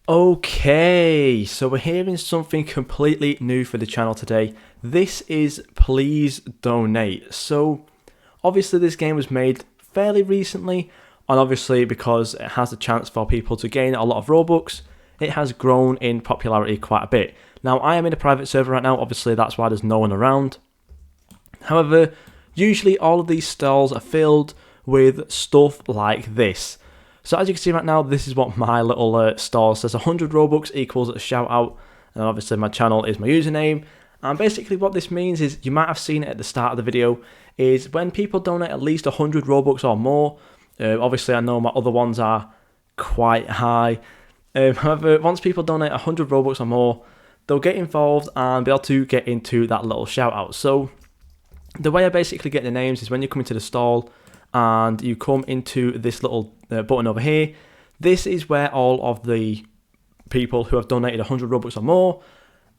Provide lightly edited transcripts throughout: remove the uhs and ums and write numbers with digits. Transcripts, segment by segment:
Okay, so we're hearing something completely new for the channel today. This is Please Donate. So, obviously this game was made fairly recently, and obviously because it has a chance for people to gain a lot of Robux, it has grown in popularity quite a bit. Now, I am in a private server right now, obviously that's why there's no one around. However, usually all of these stalls are filled with stuff like this. So as you can see right now, this is what my little stall says. 100 Robux equals a shout out, and obviously my channel is my username. And basically what this means is, you might have seen it at the start of the video, is when people donate at least 100 Robux or more, obviously I know my other ones are quite high. However, once people donate 100 Robux or more, they'll get involved and be able to get into that little shout out. So the way I basically get the names is when you come into the stall and you come into this little button over here. This is where all of the people who have donated 100 Robux or more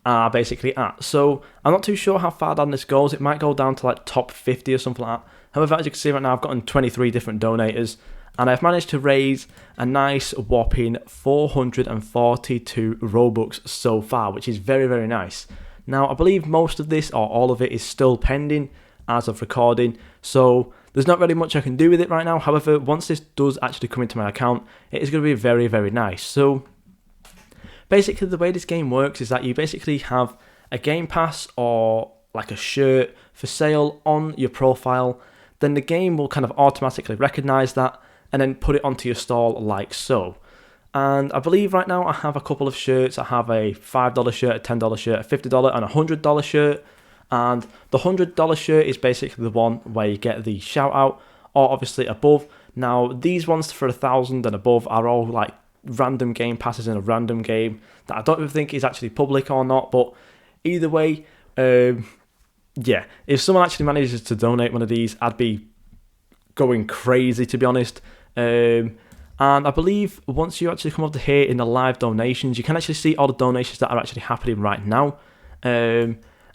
are basically at. So I'm not too sure how far down this goes. It might go down to like top 50 or something like that. However, as you can see right now, I've gotten 23 different donators, and I've managed to raise a nice whopping 442 Robux so far, which is very, very nice. Now, I believe most of this, or all of it, is still pending as of recording, so there's not really much I can do with it right now. However, once this does actually come into my account, it is going to be very, very nice. So basically the way this game works is that you basically have a game pass or like a shirt for sale on your profile. Then the game will kind of automatically recognize that and then put it onto your stall like so. And I believe right now I have a couple of shirts. I have a $5 shirt, a $10 shirt, a $50 and a $100 shirt. And the $100 shirt is basically the one where you get the shout out, or obviously above. Now these ones for 1,000 and above are all like random game passes in a random game that I don't even think is actually public or not, but either way, yeah, if someone actually manages to donate one of these, I'd be going crazy, to be honest. And I believe once you actually come up to here in the live donations, you can actually see all the donations that are actually happening right now.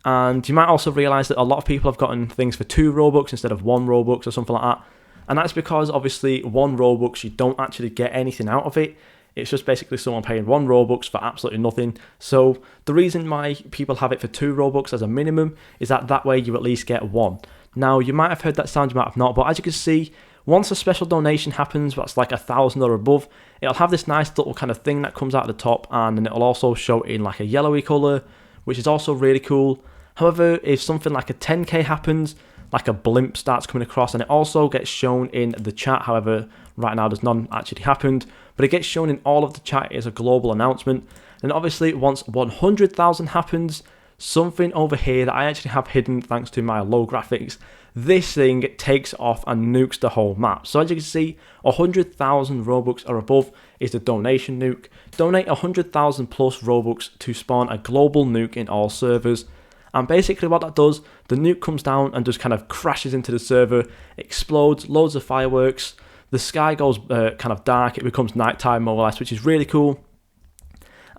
And you might also realise that a lot of people have gotten things for 2 Robux instead of 1 Robux or something like that. And that's because obviously 1 Robux, you don't actually get anything out of it. It's just basically someone paying 1 Robux for absolutely nothing. So the reason why people have it for 2 Robux as a minimum is that way you at least get 1. Now you might have heard that sound, you might have not, but as you can see, once a special donation happens, that's like 1,000 or above, it'll have this nice little kind of thing that comes out at the top, and then it'll also show in like a yellowy colour, which is also really cool. However, if something like a 10k happens, like a blimp starts coming across, and it also gets shown in the chat. However, right now there's none actually happened, but it gets shown in all of the chat as a global announcement. And obviously once 100,000 happens, something over here that I actually have hidden thanks to my low graphics, this thing takes off and nukes the whole map. So as you can see, 100,000 Robux or above is the donation nuke. Donate 100,000 plus Robux to spawn a global nuke in all servers. And basically what that does, the nuke comes down and just kind of crashes into the server, explodes, loads of fireworks, the sky goes kind of dark, it becomes nighttime more or less, which is really cool.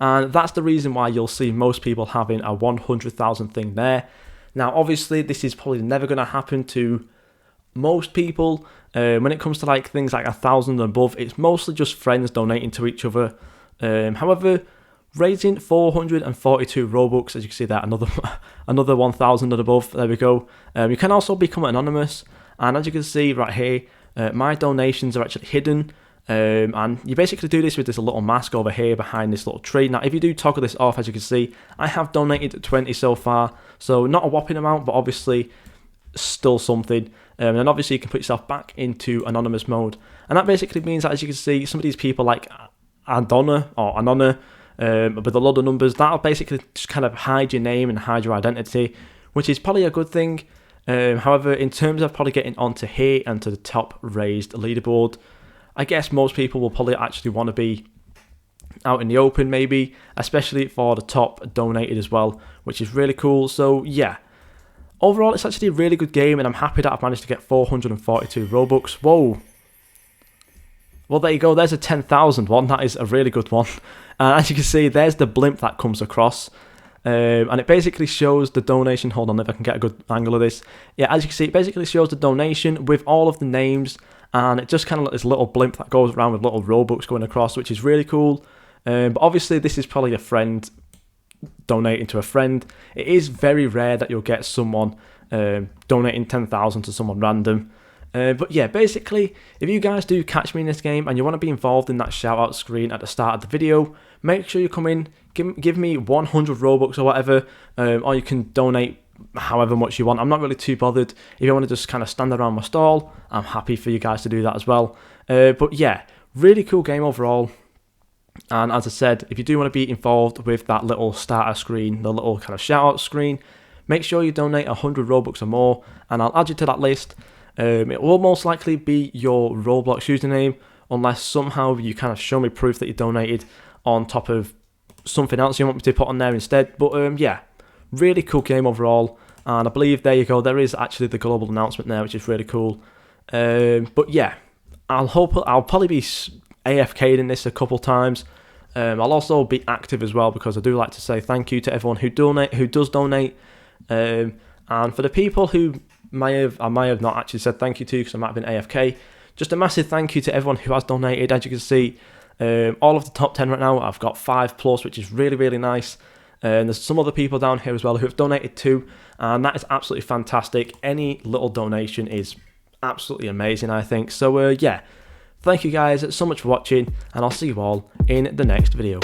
And that's the reason why you'll see most people having a 100,000 thing there. Now obviously this is probably never going to happen to most people. When it comes to like things like 1,000 and above, it's mostly just friends donating to each other. However, raising 442 Robux, as you can see that, another 1,000 and above, there we go. You can also become anonymous, and as you can see right here, my donations are actually hidden, and you basically do this with this little mask over here behind this little tree. Now if you do toggle this off, as you can see, I have donated 20 so far, so not a whopping amount, but obviously still something. And then obviously you can put yourself back into anonymous mode, and that basically means that, as you can see, some of these people like Adonna or Anona, with a lot of numbers, that'll basically just kind of hide your name and hide your identity, which is probably a good thing. However, in terms of probably getting onto here and to the top raised leaderboard, I guess most people will probably actually want to be out in the open maybe, especially for the top donated as well, which is really cool. So yeah, overall it's actually a really good game, and I'm happy that I've managed to get 442 Robux. Whoa. Well, there you go, there's a 10,000 one, that is a really good one. And as you can see, there's the blimp that comes across. And it basically shows the donation. Hold on, if I can get a good angle of this. Yeah, as you can see, it basically shows the donation with all of the names, and it just kind of like this little blimp that goes around with little Robux going across, which is really cool. But obviously this is probably a friend donating to a friend. It is very rare that you'll get someone donating 10,000 to someone random. But yeah, basically, if you guys do catch me in this game and you want to be involved in that shout out screen at the start of the video, make sure you come in, give me 100 Robux or whatever, or you can donate however much you want. I'm not really too bothered. If you want to just kind of stand around my stall, I'm happy for you guys to do that as well. But yeah, really cool game overall. And as I said, if you do want to be involved with that little starter screen, the little kind of shout out screen, make sure you donate 100 Robux or more, and I'll add you to that list. It will most likely be your Roblox username, unless somehow you kind of show me proof that you donated on top of something else you want me to put on there instead. But yeah, really cool game overall, and I believe there you go, there is actually the global announcement there, which is really cool. But yeah, I'll probably be AFK'd in this a couple times. I'll also be active as well, because I do like to say thank you to everyone who does donate, and for the people who I may have not actually said thank you to, because I might have been AFK, just a massive thank you to everyone who has donated. As you can see, all of the top 10 right now, I've got 5+, which is really, really nice. And there's some other people down here as well who have donated too, and that is absolutely fantastic. Any little donation is absolutely amazing, I think. So yeah, thank you guys so much for watching, and I'll see you all in the next video.